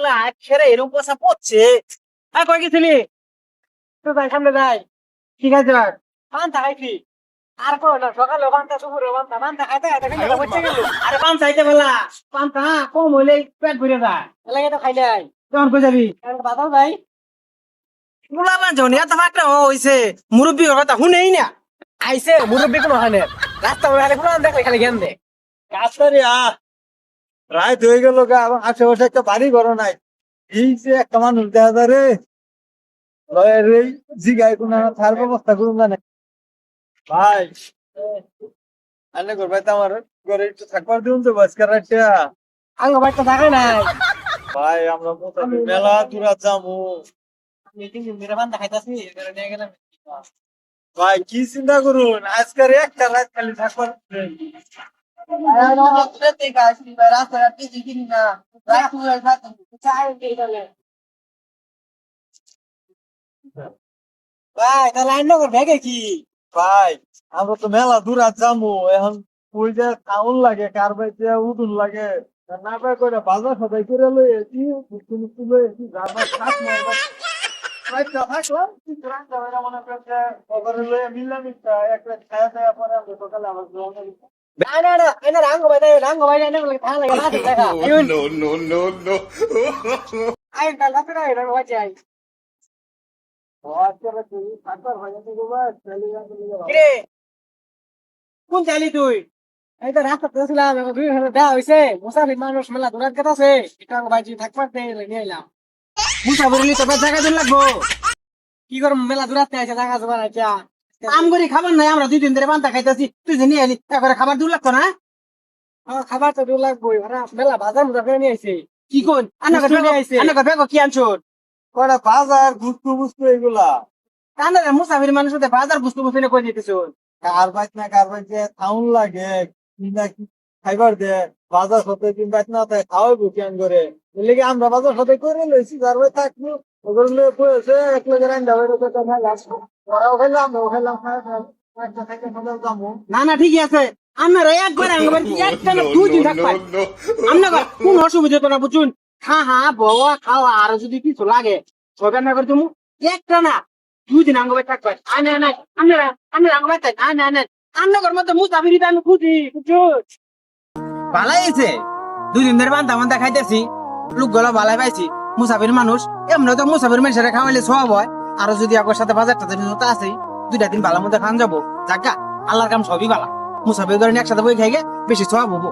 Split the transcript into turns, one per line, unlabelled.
গুলা খেরে এরকম পোষা পড়ছে। আর কই গেছিলি? তো যাই সামনে যাই। ঠিক আছে ভাই, পান্তা খাইছি। আর কো না, সকালে পান্তা দুপুরে পান্তা, পান্তা খাইতে খাইতে খাইতে বসে গেল। আরে পান্তা খাইতে বলা, পান্তা কম হইলে পেট ভরে যায়। এলাকা তো খাই নাই। তখন কই যাবি? বাতাও ভাই গুলা বাঞ্চনি এত ফাটা হইছে, মুরব্বীর কথা শুনেই না। আইছে মুরব্বী কোনো হয় না, রাস্তা ওখানে কোনো দেখলে খালি জ্ঞান দে।
কাছারি রাত হয়ে গেল গা, আমার আশেপাশে একটা বাড়ি ঘর নাই। এই যে একটা মানুষ দেখা যায় রে, লয়ের এই জিগায় কোন থার ব্যবস্থা করুন না ভাই। আনে ঘর ভাই তো আমার ঘরে একটু থাকবার দিন তো বাজকার রাখা।
আঙ্গ বাড়িতে থাকে নাই।
ভাই আমরা মোটামুটি মেলা দূরা যাবো।
আমি 3 দিন ধরে পান্তা খাইতাছি, এবারে নিয়ে গেলাম।
ভাই কি চিন্তা করুন, আজকের একটা রাত খালি থাকবার দিন।
ভাই তাহলে আইন নগর ভেগে কি?
ভাই আমরা তো মেলা দূরা যাবো এখন। ওই যে টাউন লাগে, কার বাইতে উঠুন লাগে, না পাই করে বাজার সদাই করে লইছি, বুঝতে মুক্তি লইছি, যাবার থাক মারবার রাতটা থাকলাম। কিন্তু রাতটা বেলা মনে করছে খবরে লইয়া মিললাম একটা একটা ছায়া ছায়া পরে আমরা সকালে আবার রওনা দিলাম।
না না না, এনে রাঙ্গ ভাই দেয়, রাঙ্গ ভাই এনে বলে থালা লাগে লাঠি দেখা। আইন
no, no, no, no.
আইন তাহলে লাঠি না রাঙ্গ ভাই যাই।
ও আজকে তুই থাকবার হয়ে গেছে গো ভাই, চলে যাবে
কিরে কোন চাইলি তুই? এই তো রাস্তা ছিলাম, এখন 2 ঘন্টা দেওয়া হয়েছে। মুসাফির মানুষ মেলা দূরাত কথা আছে, এটা ভাই যদি থাকবার নিয়ে এলাম। মুসাফির নিতে জায়গা দিন লাগবো। কি করব, মেলা দূরাতে আছে জায়গা জমা রাখা। কাম করি খাবার নাই, আমরা 2 দিন ধরে পান্তা খাইতেছি, তুই যে নিয়ে এলি তারপরে খাবার দূর লাগতো না? আমার খাবার তো দূর লাগবোই, মেলা বাজার মজা করে নিয়ে আইছে। কি কোন আনাকে নিয়ে আইছে, আনাকে বেগো কি আনছোন?
কটা বাজার গুস্তু বুস্তু এগুলা।
কান্দারে মুসাফির মানুষ হতে বাজার বুঝতে বুঝতে কই দিতেছোন?
কার বাইত না কার বাইতে টাউন লাগে, কিনা কি খাইবার দে, বাজার সাথে দিন বাইত না তাই খাওয়াইবো কেন করে। এর লেগে আমরা বাজার সাথে করে লইছি, যার ভাই থাকবো ওগুলো লয়ে কয়েছে এক লগে রান্না হয়ে গেছে, তো খাইলাম ওরাও খাইলাম আমরাও খাইলাম, একটা থেকে সকাল যাবো।
না না ঠিকই আছে, আপনারা একবার আঙ্গবার কি একটা না 2 দিন থাকবেন। আপনার কোন অসুবিধা তো না বুঝুন। হা বাবা খাওয়া, আর যদি কিছু লাগে সবাই না করে তুমি একটা না 2 দিন আঙ্গবার থাকবেন। আনে না আপনারা আপনারা আঙ্গবার থাক, আনে আনে আপনার মধ্যে মুসাফিরিতে আমি খুঁজি বুঝুন। ভালাই আছে, 2 দিন ধরে বান্তা খাইতেছি, লোক গলা ভালাই পাইছি। মুসাফির মানুষ এমনি তো মুসাফির মানুষের খাওয়াইলে সব হয়। আরো যদি আগের সাথে বাজারটা তো আছেই, 2টা দিন ভালো মধ্যে খান যাবো। যাকা আল্লাহর কাম সবই ভালো, মুসাফির ধরেন একসাথে বই খাইগে বেশি সব হবো।